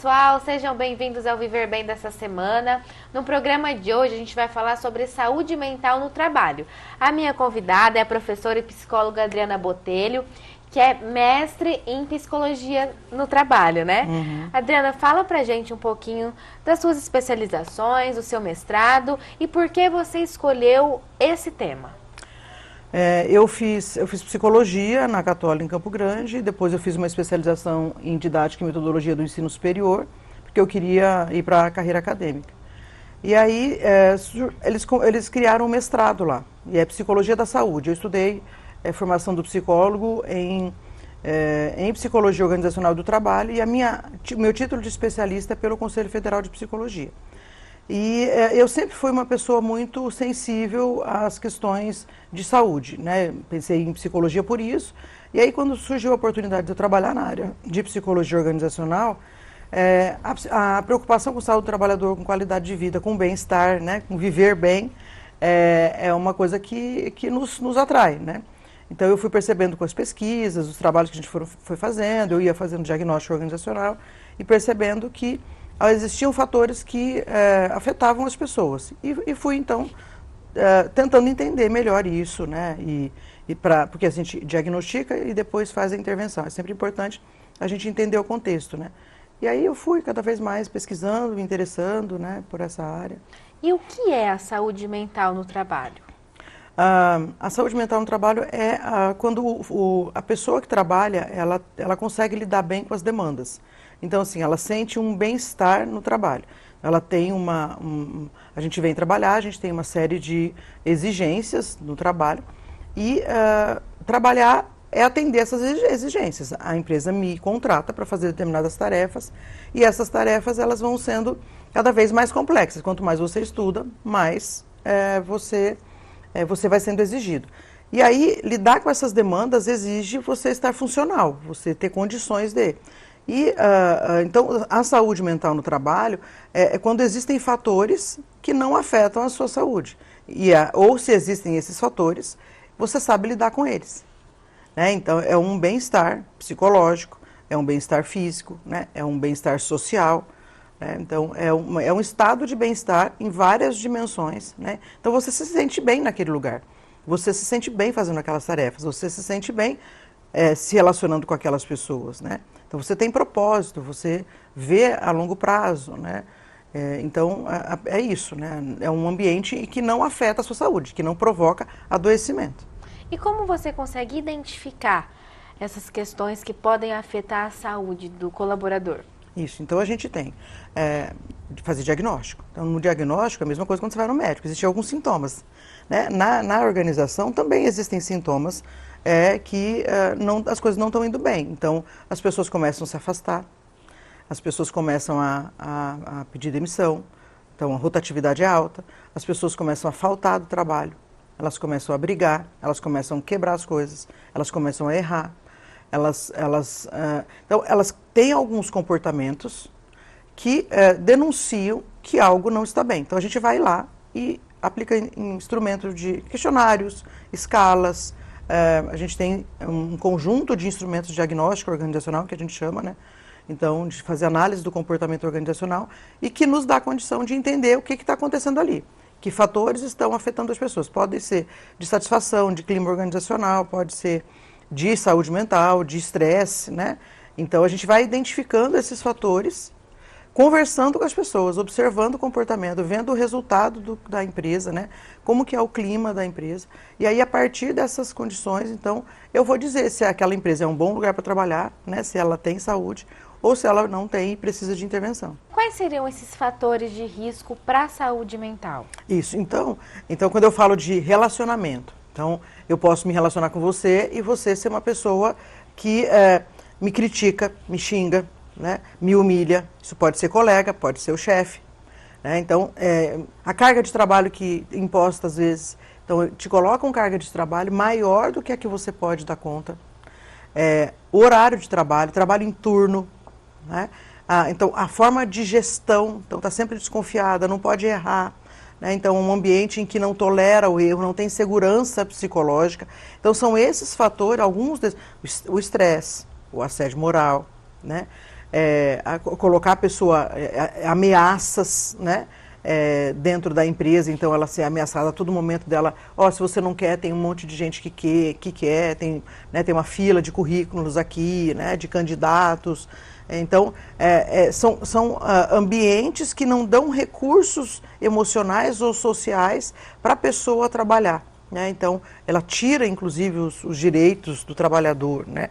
pessoal, sejam bem-vindos ao Viver Bem dessa semana. No programa de hoje a gente vai falar sobre saúde mental no trabalho. A minha convidada é a professora e psicóloga Adriana Botelho, que é mestre em psicologia no trabalho, né? Adriana, fala pra gente um pouquinho das suas especializações, do seu mestrado e por que você escolheu esse tema. Eu fiz psicologia na Católica em Campo Grande, depois eu fiz uma especialização em didática e metodologia do ensino superior, porque eu queria ir para a carreira acadêmica. E aí eles criaram um mestrado lá, e é psicologia da saúde. Eu estudei formação do psicólogo em psicologia organizacional do trabalho, e meu título de especialista é pelo Conselho Federal de Psicologia. E eu sempre fui uma pessoa muito sensível às questões de saúde, né? Pensei em psicologia por isso. E aí, quando surgiu a oportunidade de eu trabalhar na área de psicologia organizacional, a preocupação com a saúde do trabalhador, com qualidade de vida, com bem-estar, né? Com viver bem, é uma coisa que nos atrai, né? Então, eu fui percebendo com as pesquisas, os trabalhos que a gente foi fazendo, eu ia fazendo diagnóstico organizacional e percebendo que existiam fatores que afetavam as pessoas. E fui, então, tentando entender melhor isso, né? Porque a gente diagnostica e depois faz a intervenção. É sempre importante a gente entender o contexto, né? E aí eu fui cada vez mais pesquisando, me interessando, né, por essa área. E o que é a saúde mental no trabalho? A saúde mental no trabalho é quando a pessoa que trabalha, ela consegue lidar bem com as demandas. Então, assim, ela sente um bem-estar no trabalho. Ela tem a gente vem trabalhar, a gente tem uma série de exigências no trabalho e trabalhar é atender essas exigências. A empresa me contrata para fazer determinadas tarefas e essas tarefas elas vão sendo cada vez mais complexas. Quanto mais você estuda, mais você vai sendo exigido. E aí, lidar com essas demandas exige você estar funcional, você ter condições de... Então, a saúde mental no trabalho é quando existem fatores que não afetam a sua saúde. Ou se existem esses fatores, você sabe lidar com eles. Né? Então, é um bem-estar psicológico, é um bem-estar físico, né? É um bem-estar social. Né? Então, é um estado de bem-estar em várias dimensões. Né? Então, você se sente bem naquele lugar. Você se sente bem fazendo aquelas tarefas. Você se sente bem se relacionando com aquelas pessoas, né? Então, você tem propósito, você vê a longo prazo, né? Então, é isso, né? É um ambiente que não afeta a sua saúde, que não provoca adoecimento. E como você consegue identificar essas questões que podem afetar a saúde do colaborador? Isso, então a gente tem de fazer diagnóstico. Então, no diagnóstico é a mesma coisa quando você vai no médico, existem alguns sintomas. Né? Na organização também existem sintomas que as coisas não estão indo bem. Então, as pessoas começam a se afastar, as pessoas começam a pedir demissão, então a rotatividade é alta, as pessoas começam a faltar do trabalho, elas começam a brigar, elas começam a quebrar as coisas, elas começam a errar, então, elas têm alguns comportamentos que denunciam que algo não está bem. Então, a gente vai lá e aplica instrumentos de questionários, escalas. A gente tem um conjunto de instrumentos de diagnóstico organizacional, que a gente chama, né? Então, de fazer análise do comportamento organizacional e que nos dá a condição de entender o que está acontecendo ali. Que fatores estão afetando as pessoas. Pode ser de satisfação, de clima organizacional, pode ser de saúde mental, de estresse, né? Então, a gente vai identificando esses fatores, conversando com as pessoas, observando o comportamento, vendo o resultado da empresa, né? Como que é o clima da empresa. E aí, a partir dessas condições, então, eu vou dizer se aquela empresa é um bom lugar para trabalhar, né? Se ela tem saúde, ou se ela não tem e precisa de intervenção. Quais seriam esses fatores de risco para a saúde mental? Isso, então, quando eu falo de relacionamento, então, eu posso me relacionar com você e você ser uma pessoa que me critica, me xinga, né, me humilha. Isso pode ser colega, pode ser o chefe. Né? Então, a carga de trabalho que imposta às vezes, então, te coloca uma carga de trabalho maior do que a que você pode dar conta. O horário de trabalho, trabalho em turno, né? Então, a forma de gestão, então, está sempre desconfiada, não pode errar. Né? Então, um ambiente em que não tolera o erro, não tem segurança psicológica. Então, são esses fatores, alguns deles, o estresse, o assédio moral, né? colocar a pessoa, ameaças, né? Dentro da empresa, então ela ser ameaçada a todo momento dela, se você não quer, tem um monte de gente que quer, tem uma fila de currículos aqui, né, de candidatos. Então, são ambientes que não dão recursos emocionais ou sociais para a pessoa trabalhar. Né? Então, ela tira, inclusive, os direitos do trabalhador. Né?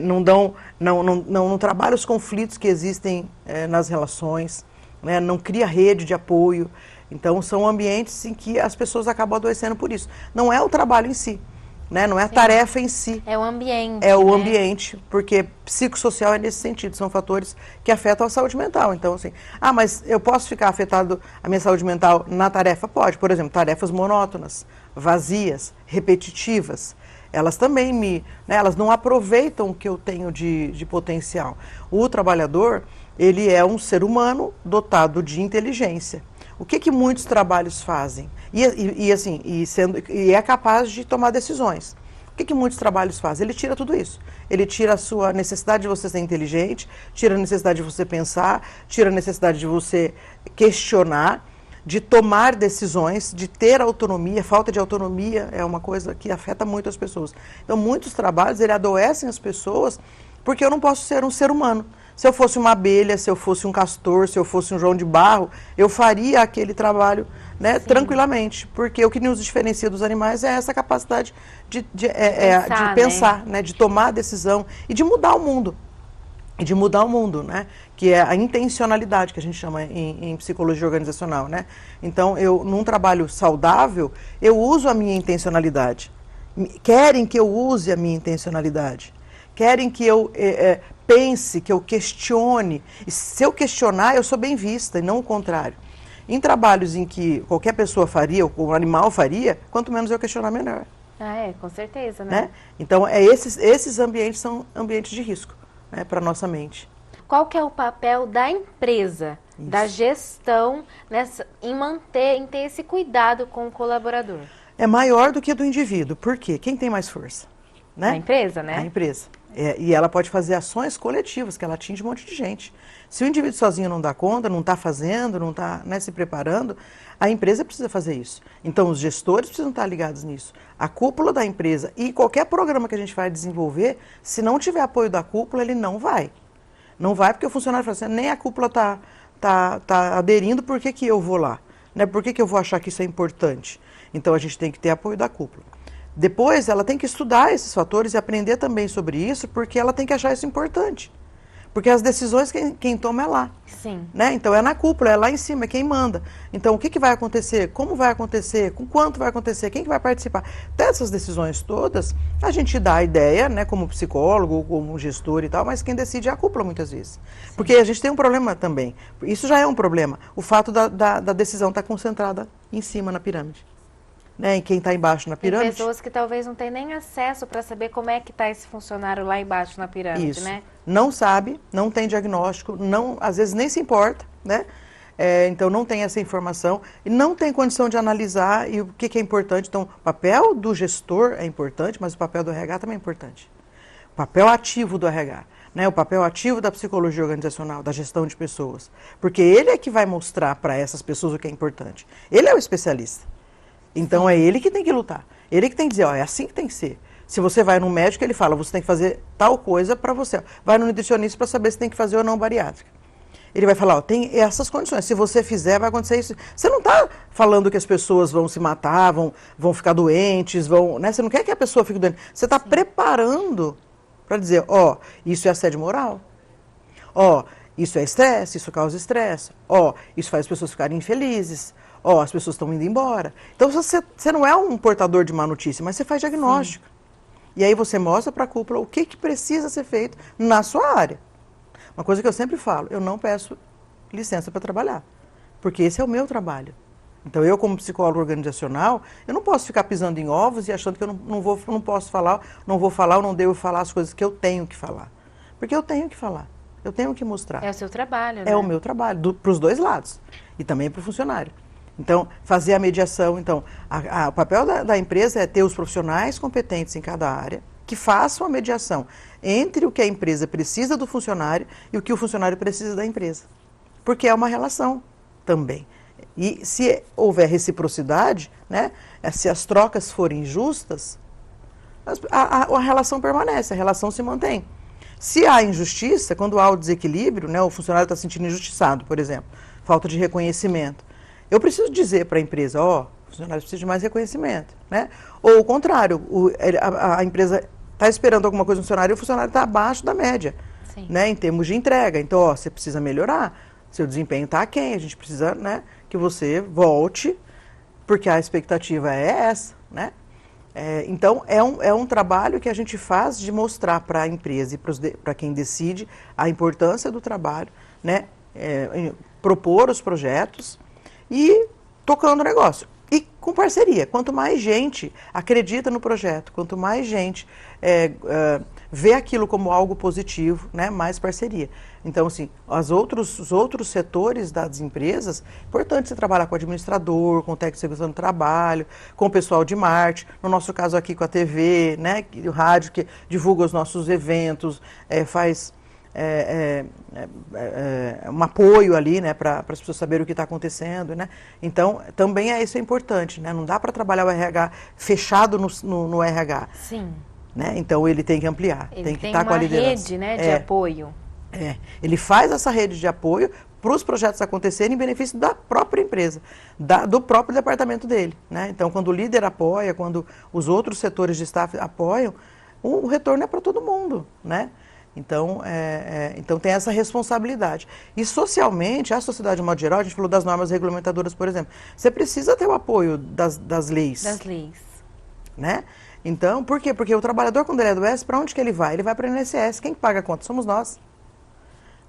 Não trabalha os conflitos que existem nas relações. Né, não cria rede de apoio. Então, são ambientes em que as pessoas acabam adoecendo por isso. Não é o trabalho em si, né, não é a tarefa em si. É o ambiente. É o ambiente, porque psicossocial é nesse sentido, são fatores que afetam a saúde mental. Então, assim, mas eu posso ficar afetado a minha saúde mental na tarefa? Pode. Por exemplo, tarefas monótonas, vazias, repetitivas. Elas também elas não aproveitam o que eu tenho de potencial. O trabalhador, ele é um ser humano dotado de inteligência. O que muitos trabalhos fazem? E é capaz de tomar decisões. O que muitos trabalhos fazem? Ele tira tudo isso. Ele tira a sua necessidade de você ser inteligente, tira a necessidade de você pensar, tira a necessidade de você questionar, de tomar decisões, de ter autonomia. Falta de autonomia é uma coisa que afeta muito as pessoas. Então, muitos trabalhos, adoecem as pessoas porque eu não posso ser um ser humano. Se eu fosse uma abelha, se eu fosse um castor, se eu fosse um João de Barro, eu faria aquele trabalho, né, tranquilamente. Porque o que nos diferencia dos animais é essa capacidade de pensar, né, de tomar decisão e de mudar o mundo. Né? Que é a intencionalidade, que a gente chama em psicologia organizacional. Né? Então, num trabalho saudável, eu uso a minha intencionalidade. Querem que eu use a minha intencionalidade. Querem que eu pense, que eu questione. E se eu questionar, eu sou bem vista, e não o contrário. Em trabalhos em que qualquer pessoa faria, ou um animal faria, quanto menos eu questionar, melhor. Com certeza, né? Então, esses ambientes são ambientes de risco, né, para a nossa mente. Qual que é o papel da empresa, da gestão, em ter esse cuidado com o colaborador? É maior do que do indivíduo. Por quê? Quem tem mais força? Né? A empresa, né? A empresa. E ela pode fazer ações coletivas, que ela atinge um monte de gente. Se o indivíduo sozinho não dá conta, não está fazendo, não está, né, se preparando, a empresa precisa fazer isso. Então, os gestores precisam estar ligados nisso. A cúpula da empresa e qualquer programa que a gente vai desenvolver, se não tiver apoio da cúpula, ele não vai. Não vai porque o funcionário fala assim, nem a cúpula tá aderindo, por que eu vou lá? Né? Por que eu vou achar que isso é importante? Então, a gente tem que ter apoio da cúpula. Depois, ela tem que estudar esses fatores e aprender também sobre isso, porque ela tem que achar isso importante. Porque as decisões quem toma é lá. Sim. Né? Então, é na cúpula, é lá em cima, é quem manda. Então, o que vai acontecer? Como vai acontecer? Com quanto vai acontecer? Quem que vai participar? Dessas decisões todas, a gente dá a ideia, né, como psicólogo, como gestor e tal, mas quem decide é a cúpula, muitas vezes. Sim. Porque a gente tem um problema também. Isso já é um problema. O fato da decisão estar concentrada em cima na pirâmide. Né, em quem está embaixo na pirâmide. Tem pessoas que talvez não tenham nem acesso para saber como é que está esse funcionário lá embaixo na pirâmide, isso. Né? Não sabe, não tem diagnóstico, às vezes nem se importa, né? Então não tem essa informação e não tem condição de analisar e o que é importante. Então, o papel do gestor é importante, mas o papel do RH também é importante. O papel ativo do RH, né? O papel ativo da psicologia organizacional, da gestão de pessoas. Porque ele é que vai mostrar para essas pessoas o que é importante. Ele é o especialista. Então, é ele que tem que lutar. Ele que tem que dizer, é assim que tem que ser. Se você vai no médico, ele fala, você tem que fazer tal coisa para você. Vai no nutricionista para saber se tem que fazer ou não bariátrica. Ele vai falar, tem essas condições. Se você fizer, vai acontecer isso. Você não está falando que as pessoas vão se matar, vão ficar doentes, né? Você não quer que a pessoa fique doente. Você está preparando para dizer, isso é assédio moral. Isso é estresse, isso causa estresse. Isso faz as pessoas ficarem infelizes. As pessoas estão indo embora. Então, você não é um portador de má notícia, mas você faz diagnóstico. Sim. E aí você mostra para a cúpula o que precisa ser feito na sua área. Uma coisa que eu sempre falo, eu não peço licença para trabalhar, porque esse é o meu trabalho. Então, eu como psicólogo organizacional, eu não posso ficar pisando em ovos e achando que eu não posso falar, não vou falar ou não devo falar as coisas que eu tenho que falar. Porque eu tenho que falar, eu tenho que mostrar. É o seu trabalho, né? É o meu trabalho, para os dois lados, e também para o funcionário. Então, fazer a mediação. Então, o papel da empresa é ter os profissionais competentes em cada área, que faça uma mediação entre o que a empresa precisa do funcionário e o que o funcionário precisa da empresa. Porque é uma relação também. E se houver reciprocidade, né, se as trocas forem justas, a relação permanece, a relação se mantém. Se há injustiça, quando há o desequilíbrio, né, o funcionário está se sentindo injustiçado, por exemplo, falta de reconhecimento, eu preciso dizer para a empresa, ó, o funcionário precisa de mais reconhecimento, né? Ou o contrário, a empresa está esperando alguma coisa do funcionário e o funcionário está abaixo da média, né, em termos de entrega. Então, ó, você precisa melhorar, seu desempenho está aquém, a gente precisa, né, que você volte, porque a expectativa é essa, né? Então, é um trabalho que a gente faz de mostrar para a empresa e para quem decide a importância do trabalho, né? Propor os projetos e tocando o negócio. E com parceria. Quanto mais gente acredita no projeto, quanto mais gente vê aquilo como algo positivo, né, mais parceria. Então, assim, os outros setores das empresas, é importante você trabalhar com o administrador, com o técnico de segurança do trabalho, com o pessoal de marketing, no nosso caso aqui com a TV, né, o rádio que divulga os nossos eventos, faz um apoio ali, né, para as pessoas saberem o que está acontecendo, né? Então, também isso é importante, né? Não dá para trabalhar o RH fechado no RH. Sim. Né? Então, ele tem que ampliar, ele tem que estar com a liderança. Ele tem uma rede, né, de apoio. Ele faz essa rede de apoio para os projetos acontecerem em benefício da própria empresa, do próprio departamento dele, né? Então, quando o líder apoia, quando os outros setores de staff apoiam, o retorno é para todo mundo, né? Então, então tem essa responsabilidade. E socialmente, a sociedade de modo geral, a gente falou das normas regulamentadoras, por exemplo, você precisa ter o apoio das leis. Das leis. Né? Então, por quê? Porque o trabalhador, quando ele adoece, para onde que ele vai? Ele vai para o INSS. Quem paga a conta? Somos nós.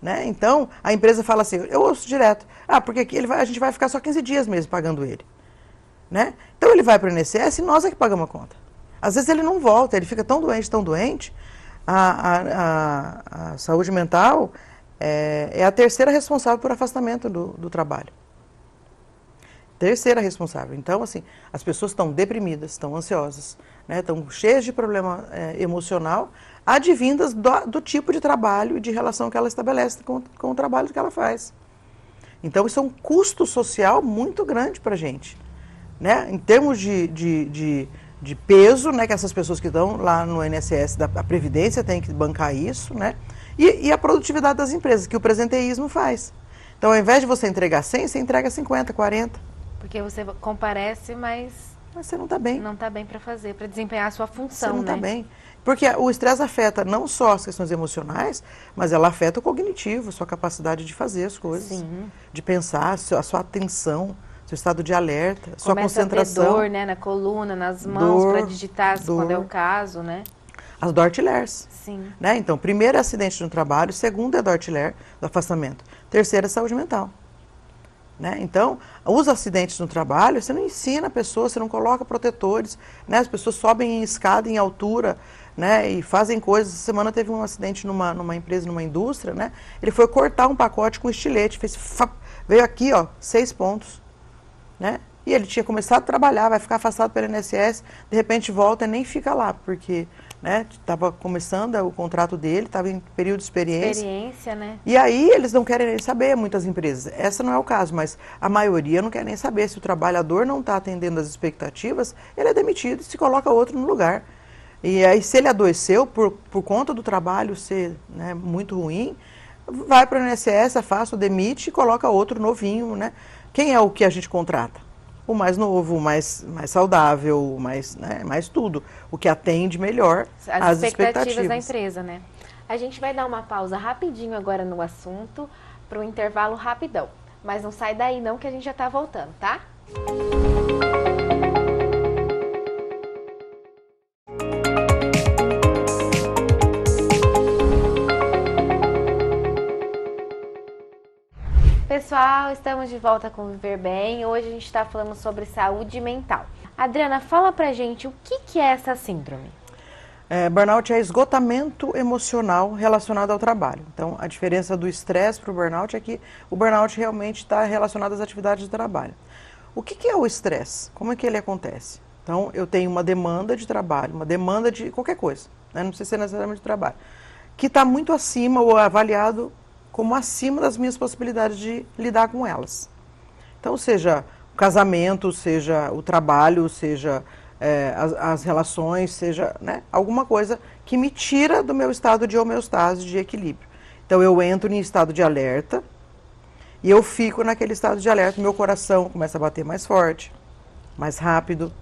Né? Então, a empresa fala assim, eu ouço direto, porque aqui a gente vai ficar só 15 dias mesmo pagando ele. Né? Então, ele vai para o INSS e nós é que pagamos a conta. Às vezes ele não volta, ele fica tão doente, a saúde mental é a terceira responsável por afastamento do trabalho. Terceira responsável. Então, assim, as pessoas estão deprimidas, estão ansiosas, né, estão cheias de problema emocional, advindas do tipo de trabalho e de relação que ela estabelece com o trabalho que ela faz. Então, isso é um custo social muito grande para a gente. Né? Em termos de peso, né, que essas pessoas que estão lá no INSS, a Previdência tem que bancar isso, né? E a produtividade das empresas, que o presenteísmo faz. Então, ao invés de você entregar 100, você entrega 50, 40. Porque você comparece, mas você não está bem. Não está bem para fazer, para desempenhar a sua função, você não está né? bem. Porque o estresse afeta não só as questões emocionais, mas ela afeta o cognitivo, a sua capacidade de fazer as coisas, Sim. de pensar, a sua atenção, seu estado de alerta, sua Começa concentração. A ter dor, né, na coluna, nas mãos, para digitar, quando é o caso, né? As Dortilers. Sim. Né? Então, primeiro é acidente no trabalho, segundo é Dortiler, do afastamento. Terceiro é saúde mental. Né? Então, os acidentes no trabalho, você não ensina a pessoa, você não coloca protetores, né? As pessoas sobem em escada, em altura, né? E fazem coisas. Essa semana teve um acidente numa empresa, numa indústria, né? Ele foi cortar um pacote com estilete, veio aqui, ó, 6 pontos. Né? E ele tinha começado a trabalhar, vai ficar afastado pelo INSS, de repente volta e nem fica lá, porque estava começando o contrato dele, estava em período de experiência. Experiência, né? E aí eles não querem nem saber, muitas empresas. Essa não é o caso, mas a maioria não quer nem saber. Se o trabalhador não está atendendo às expectativas, ele é demitido e se coloca outro no lugar. E aí, se ele adoeceu por conta do trabalho ser, né, muito ruim, vai para o INSS, afasta, demite e coloca outro novinho, né? Quem é o que a gente contrata? O mais novo, o mais saudável, mais tudo. O que atende melhor às expectativas da empresa, né? A gente vai dar uma pausa rapidinho agora no assunto, para um intervalo rapidão. Mas não sai daí não, que a gente já está voltando, tá? Pessoal, estamos de volta com o Viver Bem. Hoje a gente está falando sobre saúde mental. Adriana, fala pra gente o que é essa síndrome. Burnout é esgotamento emocional relacionado ao trabalho. Então, a diferença do estresse para o burnout é que o burnout realmente está relacionado às atividades de trabalho. O que é o estresse? Como é que ele acontece? Então, eu tenho uma demanda de trabalho, uma demanda de qualquer coisa. né? Não precisa ser necessariamente de trabalho, que está muito acima ou avaliado como acima das minhas possibilidades de lidar com elas. Então, seja o casamento, seja o trabalho, seja as relações, seja, né, alguma coisa que me tira do meu estado de homeostase, de equilíbrio. Então, eu entro em estado de alerta e eu fico naquele estado de alerta, meu coração começa a bater mais forte, mais rápido,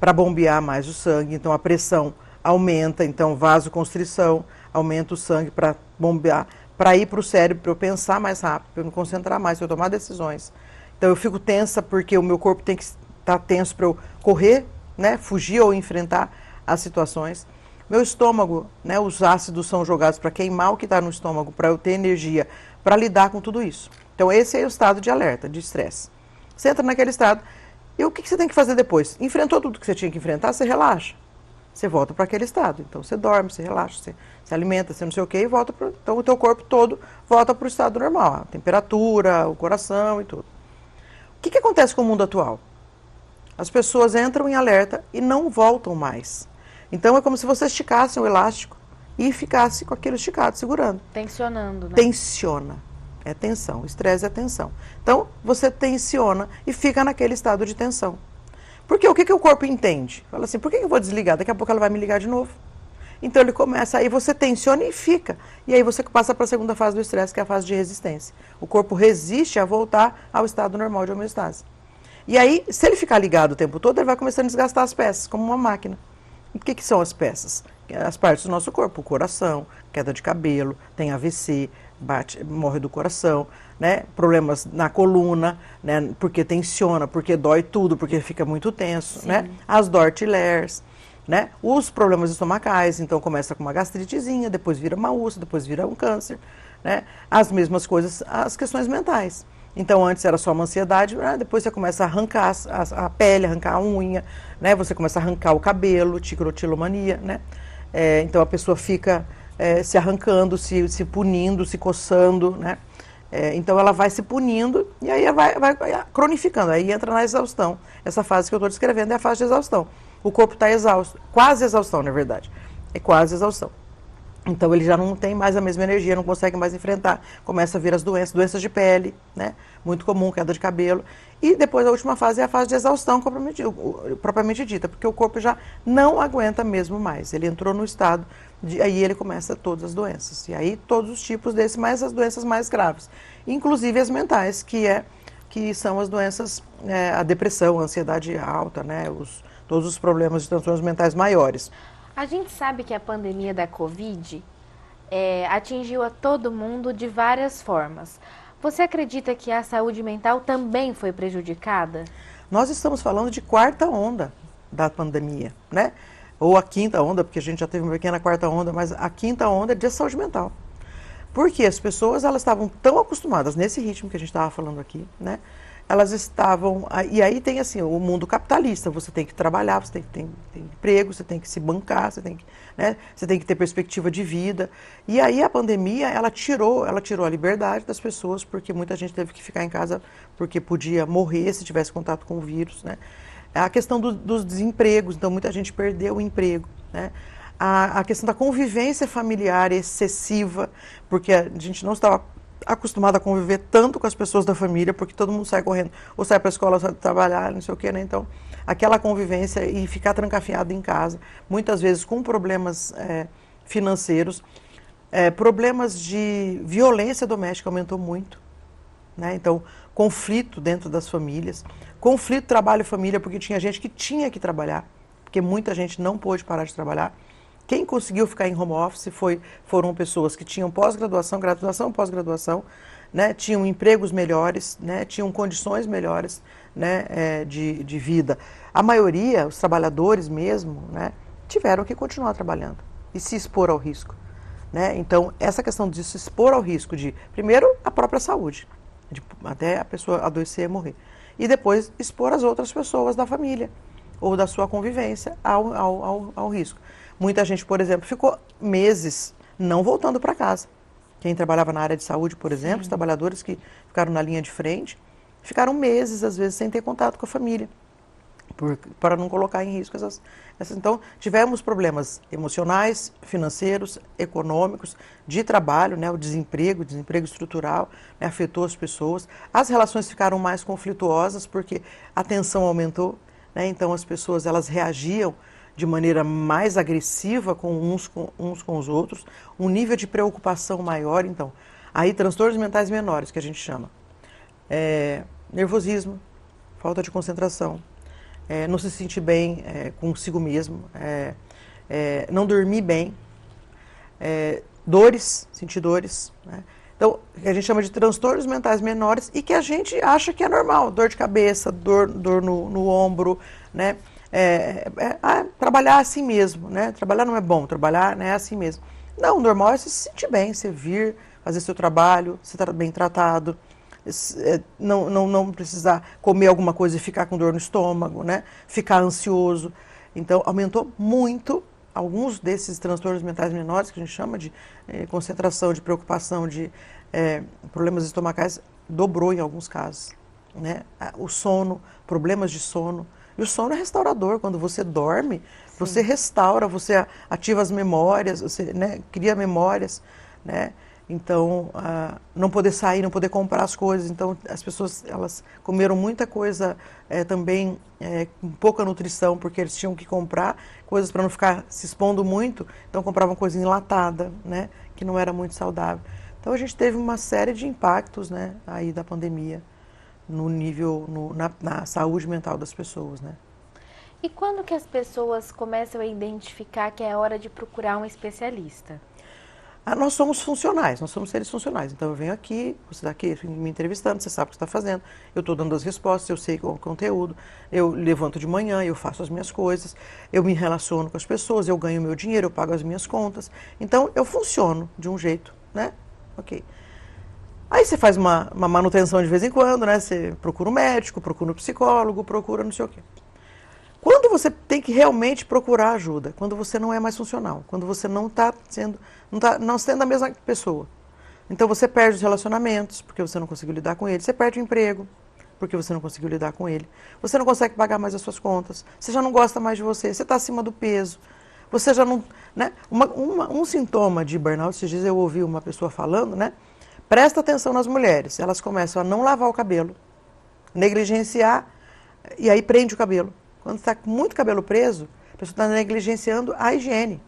para bombear mais o sangue, então a pressão aumenta, então vasoconstrição, aumenta o sangue para bombear, para ir para o cérebro, para eu pensar mais rápido, para eu me concentrar mais, para eu tomar decisões. Então eu fico tensa porque o meu corpo tem que estar tenso para eu correr, né, fugir ou enfrentar as situações. Meu estômago, né, os ácidos são jogados para queimar o que está no estômago, para eu ter energia, para lidar com tudo isso. Então esse é o estado de alerta, de estresse. Você entra naquele estado, e o que você tem que fazer depois? Enfrentou tudo que você tinha que enfrentar, você relaxa. Você volta para aquele estado. Então você dorme, você relaxa, você se alimenta, você não sei o quê, e volta para. Então o teu corpo todo volta para o estado normal. A temperatura, o coração e tudo. O que acontece com o mundo atual? As pessoas entram em alerta e não voltam mais. Então é como se você esticasse o elástico e ficasse com aquilo esticado, segurando. Tensionando, né? Tensiona. É tensão. Estresse é tensão. Então você tensiona e fica naquele estado de tensão. Porque o que o corpo entende? Fala assim, por que eu vou desligar? Daqui a pouco ela vai me ligar de novo. Então ele começa, aí você tensiona e fica. E aí você passa para a segunda fase do estresse, que é a fase de resistência. O corpo resiste a voltar ao estado normal de homeostase. E aí, se ele ficar ligado o tempo todo, ele vai começando a desgastar as peças, como uma máquina. E o que são as peças? As partes do nosso corpo, o coração, queda de cabelo, tem AVC, morre do coração, né? Problemas na coluna, né? Porque tensiona, porque dói tudo, porque fica muito tenso, né? As dortileres, né? Os problemas estomacais, então começa com uma gastritezinha, depois vira uma úlcera, depois vira um câncer, né? As mesmas coisas, as questões mentais. Então antes era só uma ansiedade, né? Depois você começa a arrancar a pele, arrancar a unha, né? Você começa a arrancar o cabelo, ticrotilomania, né? Então a pessoa fica se arrancando, se punindo, se coçando, né? Então ela vai se punindo e aí vai cronificando, aí entra na exaustão. Essa fase que eu estou descrevendo é a fase de exaustão. O corpo está exausto, quase exaustão, na verdade. É quase exaustão. Então ele já não tem mais a mesma energia, não consegue mais enfrentar. Começa a vir as doenças de pele, né? Muito comum, queda de cabelo. E depois a última fase é a fase de exaustão propriamente dita, porque o corpo já não aguenta mesmo mais. Ele entrou no estado, aí ele começa todas as doenças. E aí todos os tipos desses, mais as doenças mais graves. Inclusive as mentais, que são as doenças, a depressão, a ansiedade alta, né? Todos os problemas de transtornos mentais maiores. A gente sabe que a pandemia da Covid atingiu a todo mundo de várias formas. Você acredita que a saúde mental também foi prejudicada? Nós estamos falando de quarta onda da pandemia, né? Ou a quinta onda, porque a gente já teve uma pequena quarta onda, mas a quinta onda é de saúde mental. Porque as pessoas, elas estavam tão acostumadas nesse ritmo que a gente estava falando aqui, né? Elas estavam, e aí tem assim, o mundo capitalista, você tem que trabalhar, você tem que ter emprego, você tem que se bancar, você tem que ter perspectiva de vida. E aí a pandemia, ela tirou a liberdade das pessoas, porque muita gente teve que ficar em casa porque podia morrer se tivesse contato com o vírus, né? A questão dos desempregos, então muita gente perdeu o emprego, né? A questão da convivência familiar excessiva, porque a gente não estava acostumado a conviver tanto com as pessoas da família, porque todo mundo sai correndo, ou sai para a escola, ou sai trabalhar, não sei o quê, né? Então, aquela convivência e ficar trancafiado em casa, muitas vezes com problemas financeiros, problemas de violência doméstica aumentou muito, né? Então, conflito dentro das famílias, conflito trabalho-família, porque tinha gente que tinha que trabalhar, porque muita gente não pôde parar de trabalhar. Quem conseguiu ficar em home office foram pessoas que tinham pós-graduação, graduação, pós-graduação, né, tinham empregos melhores, né, tinham condições melhores, né, de vida. A maioria, os trabalhadores mesmo, né, tiveram que continuar trabalhando e se expor ao risco, né? Então, essa questão de se expor ao risco de, primeiro, a própria saúde, até a pessoa adoecer e morrer, e depois expor as outras pessoas da família ou da sua convivência ao risco. Muita gente, por exemplo, ficou meses não voltando para casa. Quem trabalhava na área de saúde, por exemplo, os trabalhadores que ficaram na linha de frente, ficaram meses, às vezes, sem ter contato com a família. para não colocar em risco Então, tivemos problemas emocionais, financeiros, econômicos, de trabalho, né, o desemprego estrutural, né, afetou as pessoas. As relações ficaram mais conflituosas porque a tensão aumentou, né, então as pessoas elas reagiam de maneira mais agressiva uns com os outros, um nível de preocupação maior. Então, aí transtornos mentais menores, que a gente chama, nervosismo, falta de concentração, não se sentir bem consigo mesmo, não dormir bem, sentir dores, né? Então, a gente chama de transtornos mentais menores e que a gente acha que é normal, dor de cabeça, dor no ombro, né? Trabalhar assim mesmo, né? Trabalhar não é bom, trabalhar, né, é assim mesmo. Não, o normal é você se sentir bem, você vir, fazer seu trabalho, você estar bem tratado, não precisar comer alguma coisa e ficar com dor no estômago, né? Ficar ansioso. Então, aumentou muito alguns desses transtornos mentais menores, que a gente chama de concentração, de preocupação, de problemas estomacais, dobrou em alguns casos, né? O sono, problemas de sono. E o sono é restaurador. Quando você dorme, sim, você restaura, você ativa as memórias, você, né, cria memórias, né? Então, não poder sair, não poder comprar as coisas. Então, as pessoas elas comeram muita coisa também com pouca nutrição, porque eles tinham que comprar coisas para não ficar se expondo muito. Então, compravam coisa enlatada, né, que não era muito saudável. Então, a gente teve uma série de impactos, né, aí da pandemia no nível, na saúde mental das pessoas, né. E quando que as pessoas começam a identificar que é hora de procurar um especialista? Nós somos funcionais, nós somos seres funcionais. Então eu venho aqui, você está aqui me entrevistando, você sabe o que está fazendo, eu estou dando as respostas, eu sei qual é o conteúdo, eu levanto de manhã, eu faço as minhas coisas, eu me relaciono com as pessoas, eu ganho meu dinheiro, eu pago as minhas contas. Então eu funciono de um jeito, né? Ok. Aí você faz uma manutenção de vez em quando, né? Você procura um médico, procura um psicólogo, procura não sei o quê. Quando você tem que realmente procurar ajuda, quando você não é mais funcional, quando você não está sendo a mesma pessoa. Então você perde os relacionamentos, porque você não conseguiu lidar com ele. Você perde o emprego, porque você não conseguiu lidar com ele. Você não consegue pagar mais as suas contas. Você já não gosta mais de você. Você está acima do peso. Você já não... Né? Um sintoma de burnout, esses dias eu ouvi uma pessoa falando, né? Presta atenção nas mulheres. Elas começam a não lavar o cabelo, negligenciar, e aí prende o cabelo. Quando está com muito cabelo preso, a pessoa está negligenciando a higiene.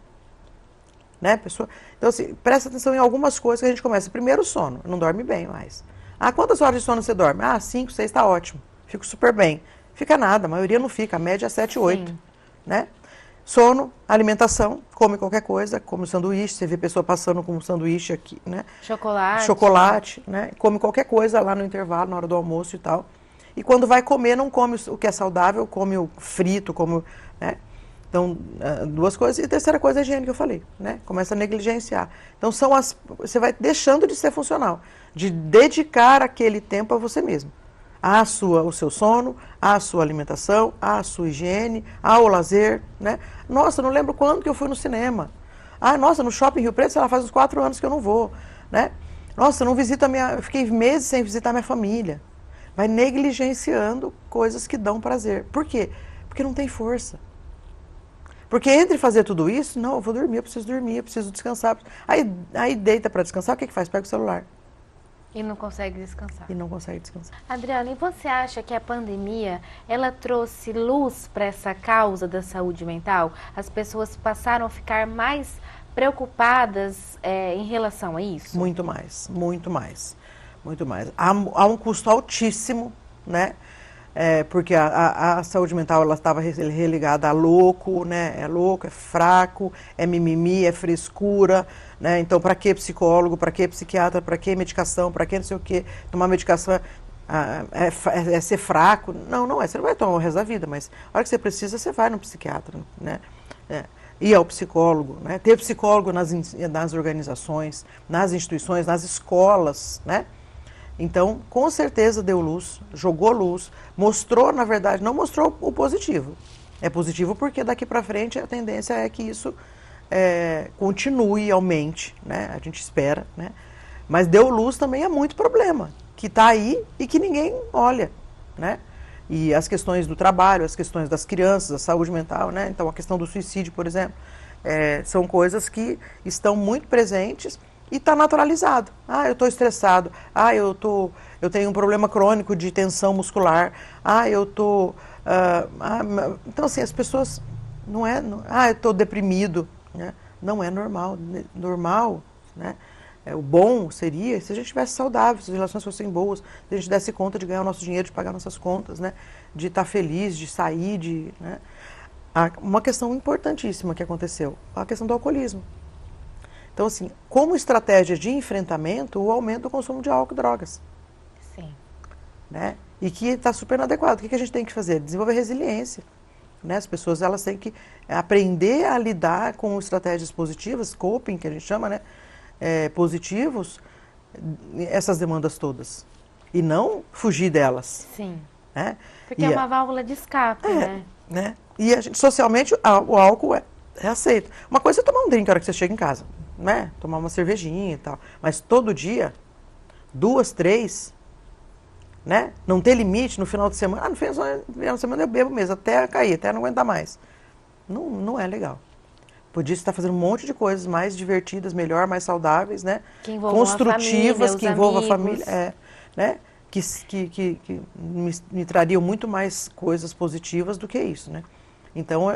Né, pessoa? Então, assim, presta atenção em algumas coisas que a gente começa. Primeiro, o sono. Não dorme bem mais. Quantas horas de sono você dorme? 5, 6, está ótimo. Fico super bem. Fica nada, a maioria não fica. A média é 7, 8. Né? Sono, alimentação, come qualquer coisa, come um sanduíche. Você vê pessoa passando com um sanduíche aqui, né? Chocolate, né? Come qualquer coisa lá no intervalo, na hora do almoço e tal. E quando vai comer, não come o que é saudável, come o frito, come, né? Então, duas coisas. E a terceira coisa é a higiene que eu falei, né? Começa a negligenciar. Então, você vai deixando de ser funcional, de dedicar aquele tempo a você mesmo. O seu sono, a sua alimentação, a sua higiene, ao lazer, né? Nossa, não lembro quando que eu fui no cinema. Nossa, no Shopping Rio Preto, faz uns 4 anos que eu não vou, né? Nossa, não visito eu fiquei meses sem visitar minha família. Vai negligenciando coisas que dão prazer. Por quê? Porque não tem força. Porque entre fazer tudo isso, não, eu vou dormir, eu preciso descansar. Aí deita para descansar, o que faz? Pega o celular. E não consegue descansar. Adriana, e você acha que a pandemia, ela trouxe luz para essa causa da saúde mental? As pessoas passaram a ficar mais preocupadas em relação a isso? Muito mais, muito mais. Muito mais. Há um custo altíssimo, né? Porque a saúde mental ela estava relegada a louco, né? É louco, é fraco, é mimimi, é frescura, né? Então, para que psicólogo, para que psiquiatra, para que medicação, para que não sei o quê? Tomar medicação é ser fraco. Não é. Você não vai tomar o resto da vida, mas a hora que você precisa, você vai no psiquiatra, né? Ir ao psicólogo, né? Ter psicólogo nas organizações, nas instituições, nas escolas, né? Então, com certeza deu luz, jogou luz, mostrou, na verdade, não mostrou o positivo. É positivo porque daqui para frente a tendência é que isso continue, aumente, né? A gente espera, né? Mas deu luz também a muito problema, que está aí e que ninguém olha, né? E as questões do trabalho, as questões das crianças, a saúde mental, né? Então a questão do suicídio, por exemplo, são coisas que estão muito presentes e está naturalizado. Ah, eu estou estressado. Ah, eu tenho um problema crônico de tensão muscular. Ah, então assim, as pessoas eu estou deprimido, né? Não é normal. Normal, né? O bom seria se a gente estivesse saudável, se as relações fossem boas, se a gente desse conta de ganhar o nosso dinheiro, de pagar nossas contas, né? De estar feliz, de sair, né? Uma questão importantíssima que aconteceu, a questão do alcoolismo. Então, assim, como estratégia de enfrentamento, o aumento do consumo de álcool e drogas. Sim. Né? E que está super inadequado. O que a gente tem que fazer? Desenvolver resiliência. Né? As pessoas elas têm que aprender a lidar com estratégias positivas, coping, que a gente chama, né? Positivos, essas demandas todas. E não fugir delas. Sim. Né? Porque é uma válvula de escape, né? E a gente, socialmente, o álcool é aceito. Uma coisa é tomar um drink na hora que você chega em casa, né? Tomar uma cervejinha e tal. Mas todo dia, 2, 3, né? Não ter limite no final de semana. No final de semana eu bebo mesmo, até cair, até não aguentar mais. Não é legal. Podia estar fazendo um monte de coisas mais divertidas, melhor, mais saudáveis, né? Que envolvam construtivas, a família, que envolvam a família, né? Que me trariam muito mais coisas positivas do que isso, né? Então,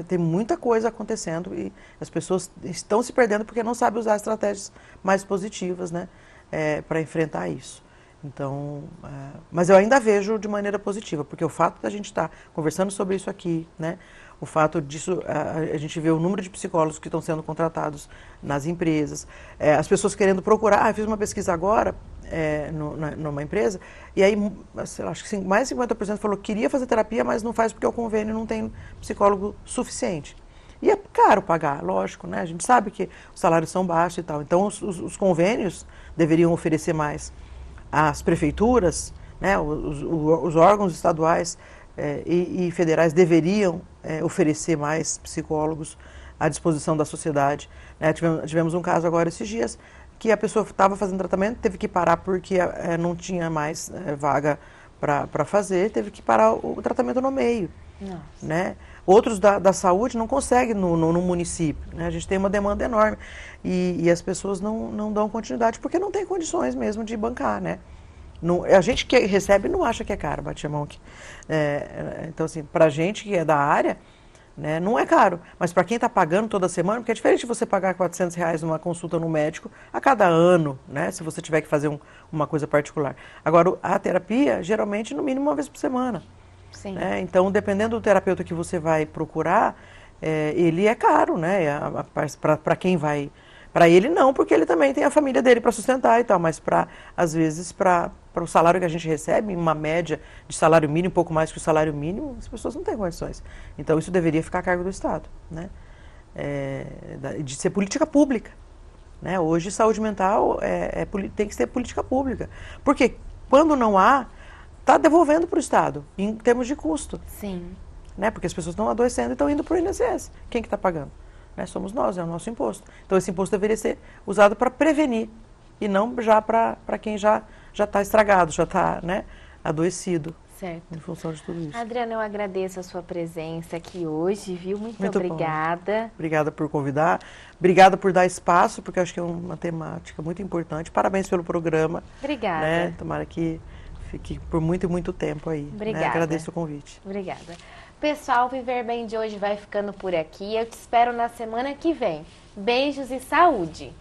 tem muita coisa acontecendo e as pessoas estão se perdendo porque não sabem usar estratégias mais positivas, né? Para enfrentar isso. Então, mas eu ainda vejo de maneira positiva, porque o fato da gente estar conversando sobre isso aqui, né? O fato disso, a gente vê o número de psicólogos que estão sendo contratados nas empresas, as pessoas querendo procurar. Eu fiz uma pesquisa agora numa empresa, e aí, sei lá, acho que mais de 50% falou que queria fazer terapia, mas não faz porque o convênio não tem psicólogo suficiente. E é caro pagar, lógico, né? A gente sabe que os salários são baixos e tal. Então, os convênios deveriam oferecer mais. As prefeituras, né? Os órgãos estaduais e federais deveriam oferecer mais psicólogos à disposição da sociedade. Né? Tivemos um caso agora esses dias que a pessoa estava fazendo tratamento, teve que parar porque não tinha mais vaga para fazer, teve que parar o tratamento no meio. Nossa. Né? Outros da saúde não conseguem no município. Né? A gente tem uma demanda enorme e as pessoas não dão continuidade porque não tem condições mesmo de bancar, né? A gente que recebe não acha que é caro, bate a mão aqui. Então, assim, para a gente que é da área, né, não é caro. Mas para quem está pagando toda semana, porque é diferente de você pagar R$400 numa consulta no médico a cada ano, né, se você tiver que fazer uma coisa particular. Agora, a terapia, geralmente, no mínimo uma vez por semana. Sim. Né? Então, dependendo do terapeuta que você vai procurar, ele é caro, né, para quem vai. Para ele não, porque ele também tem a família dele para sustentar e tal, mas às vezes para o salário que a gente recebe, uma média de salário mínimo, um pouco mais que o salário mínimo, as pessoas não têm condições. Então isso deveria ficar a cargo do Estado, né? De ser política pública. Né? Hoje saúde mental tem que ser política pública. Porque quando não há, está devolvendo para o Estado, em termos de custo. Sim. Né? Porque as pessoas estão adoecendo e estão indo para o INSS. Quem que está pagando? Somos nós, é o nosso imposto. Então, esse imposto deveria ser usado para prevenir e não já para quem já está estragado, já está, né, adoecido. Certo. Em função de tudo isso. Adriana, eu agradeço a sua presença aqui hoje, viu? Muito obrigada. Bom. Obrigada por convidar. Obrigada por dar espaço, porque eu acho que é uma temática muito importante. Parabéns pelo programa. Obrigada. Né? Tomara que fique por muito e muito tempo aí. Obrigada. Né? Agradeço o convite. Obrigada. Pessoal, o Viver Bem de hoje vai ficando por aqui. Eu te espero na semana que vem. Beijos e saúde!